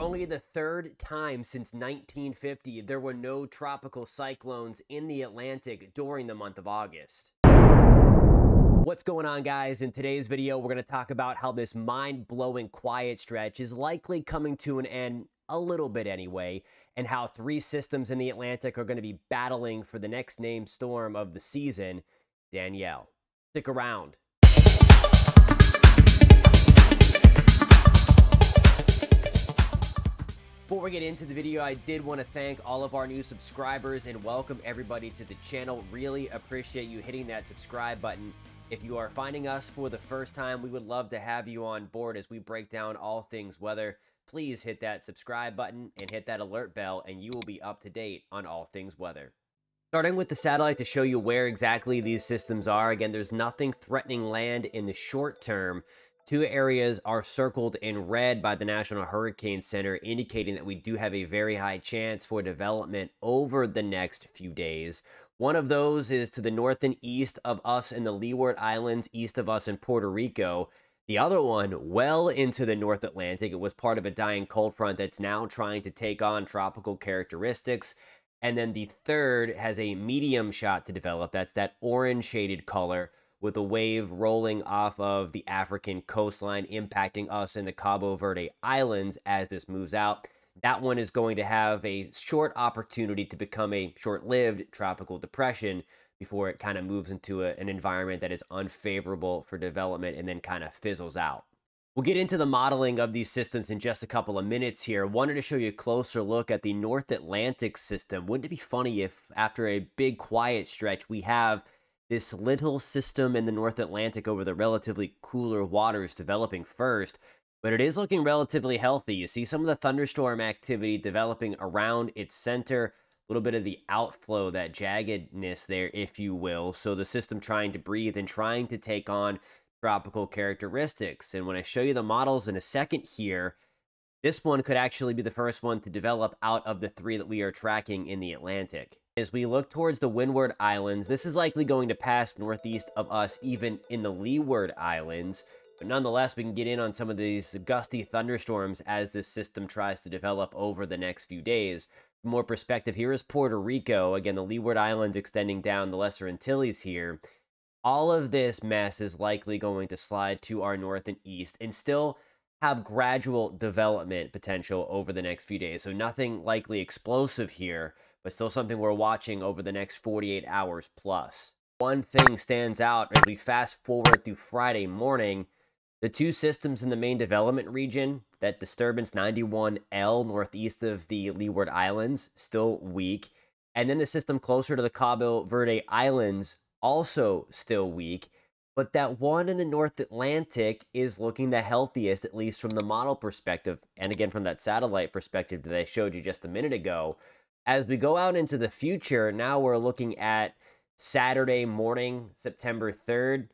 only the third time since 1950 there were no tropical cyclones in the Atlantic during the month of August. What's going on, guys? In today's video, we're going to talk about how this mind-blowing quiet stretch is likely coming to an end, a little bit anyway, and how three systems in the Atlantic are going to be battling for the next named storm of the season, Danielle. Stick around. Before we get into the video, I did want to thank all of our new subscribers and welcome everybody to the channel. Really appreciate you hitting that subscribe button. If you are finding us for the first time, we would love to have you on board as we break down all things weather. Please hit that subscribe button and hit that alert bell, and you will be up to date on all things weather. Starting with the satellite to show you where exactly these systems are. Again, there's nothing threatening land in the short term. Two areas are circled in red by the National Hurricane Center, indicating that we do have a very high chance for development over the next few days. One of those is to the north and east of us in the Leeward Islands, east of us in Puerto Rico. The other one, well into the North Atlantic. It was part of a dying cold front that's now trying to take on tropical characteristics. And then the third has a medium shot to develop. That's that orange shaded color, with a wave rolling off of the African coastline, impacting us in the Cabo Verde Islands as this moves out. That one is going to have a short opportunity to become a short-lived tropical depression before it kind of moves into an environment that is unfavorable for development and then kind of fizzles out. We'll get into the modeling of these systems in just a couple of minutes here. Wanted to show you a closer look at the North Atlantic system. Wouldn't it be funny if after a big quiet stretch we have this little system in the North Atlantic over the relatively cooler waters developing first? But it is looking relatively healthy. You see some of the thunderstorm activity developing around its center, a little bit of the outflow, that jaggedness there, if you will. So the system trying to breathe and trying to take on tropical characteristics. And when I show you the models in a second here, this one could actually be the first one to develop out of the three that we are tracking in the Atlantic. As we look towards the Windward Islands, this is likely going to pass northeast of us, even in the Leeward Islands. But nonetheless, we can get in on some of these gusty thunderstorms as this system tries to develop over the next few days. For more perspective, here is Puerto Rico. Again, the Leeward Islands extending down the Lesser Antilles here. All of this mess is likely going to slide to our north and east and still have gradual development potential over the next few days. So nothing likely explosive here, but still something we're watching over the next 48 hours plus. One thing stands out as we fast forward through Friday morning. The two systems in the main development region, that disturbance 91L northeast of the Leeward Islands, still weak. And then the system closer to the Cabo Verde Islands, also still weak. But that one in the North Atlantic is looking the healthiest, at least from the model perspective. And again, from that satellite perspective that I showed you just a minute ago. As we go out into the future, now we're looking at Saturday morning, September 3rd.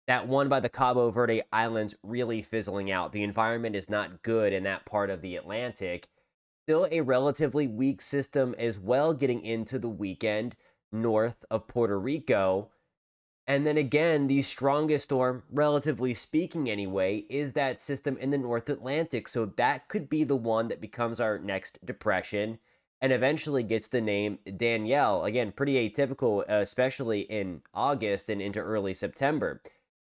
That one by the Cabo Verde Islands really fizzling out. The environment is not good in that part of the Atlantic. Still a relatively weak system as well, getting into the weekend north of Puerto Rico. And then again, the strongest storm, relatively speaking anyway, is that system in the North Atlantic. So that could be the one that becomes our next depression and eventually gets the name Danielle. Again, pretty atypical, especially in August and into early September.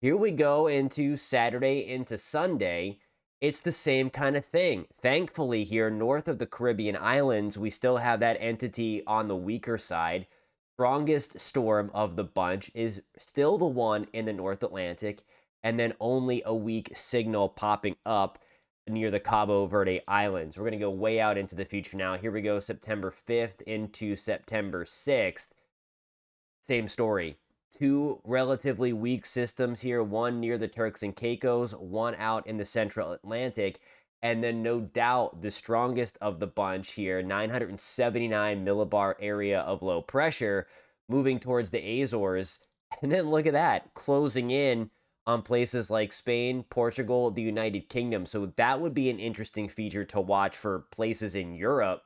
Here we go into Saturday into Sunday. It's the same kind of thing. Thankfully, here north of the Caribbean islands, we still have that entity on the weaker side. Strongest storm of the bunch is still the one in the North Atlantic, and then only a weak signal popping up near the Cabo Verde Islands. We're going to go way out into the future now. Here we go, September 5th into September 6th. Same story. Two relatively weak systems here, one near the Turks and Caicos, one out in the Central Atlantic, and then no doubt the strongest of the bunch here, 979 millibar area of low pressure, moving towards the Azores. And then look at that, closing in on places like Spain, Portugal, the United Kingdom. So that would be an interesting feature to watch for places in Europe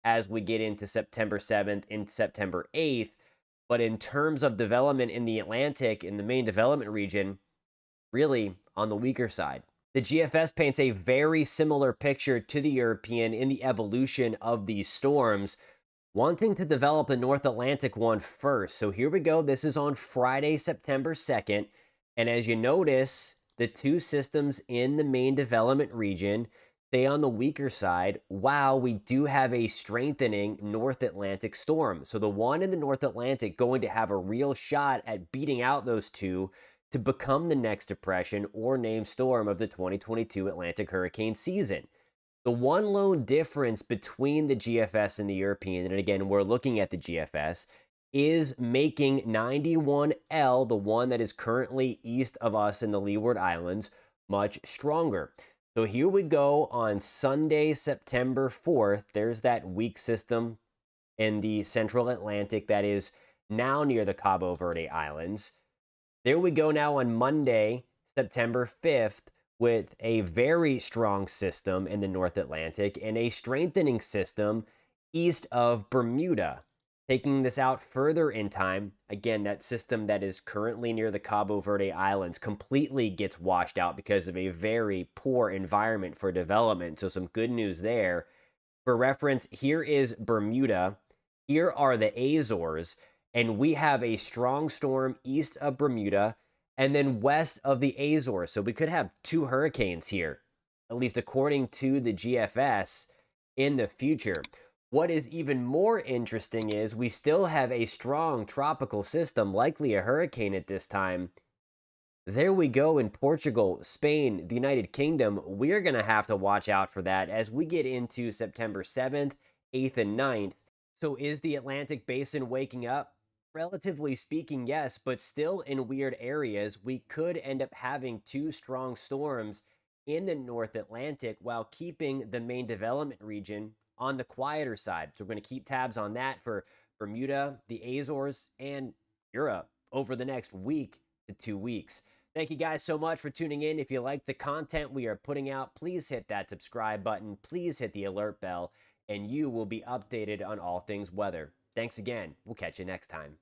as we get into September 7th and September 8th. But in terms of development in the Atlantic, in the main development region, really on the weaker side. The GFS paints a very similar picture to the European in the evolution of these storms, wanting to develop the North Atlantic one first. So here we go. This is on Friday, September 2nd. And as you notice, the two systems in the main development region stay on the weaker side, while we do have a strengthening North Atlantic storm. So the one in the North Atlantic going to have a real shot at beating out those two to become the next depression or named storm of the 2022 Atlantic hurricane season. The one lone difference between the GFS and the European, and again, we're looking at the GFS, is making 91L, the one that is currently east of us in the Leeward Islands, much stronger. So here we go on Sunday, September 4th. There's that weak system in the central Atlantic that is now near the Cabo Verde Islands. There we go now on Monday, September 5th, with a very strong system in the North Atlantic and a strengthening system east of Bermuda. Taking this out further in time, again, that system that is currently near the Cabo Verde Islands completely gets washed out because of a very poor environment for development. So some good news there. For reference, here is Bermuda. Here are the Azores. And we have a strong storm east of Bermuda and then west of the Azores. So we could have two hurricanes here, at least according to the GFS, in the future. What is even more interesting is we still have a strong tropical system, likely a hurricane at this time. There we go in Portugal, Spain, the United Kingdom. We're going to have to watch out for that as we get into September 7th, 8th, and 9th. So is the Atlantic basin waking up? Relatively speaking, yes, but still in weird areas. We could end up having two strong storms in the North Atlantic while keeping the main development region on the quieter side. So we're going to keep tabs on that for Bermuda, the Azores, and Europe over the next week to 2 weeks. Thank you guys so much for tuning in. If you like the content we are putting out, please hit that subscribe button. Please hit the alert bell, and you will be updated on all things weather. Thanks again. We'll catch you next time.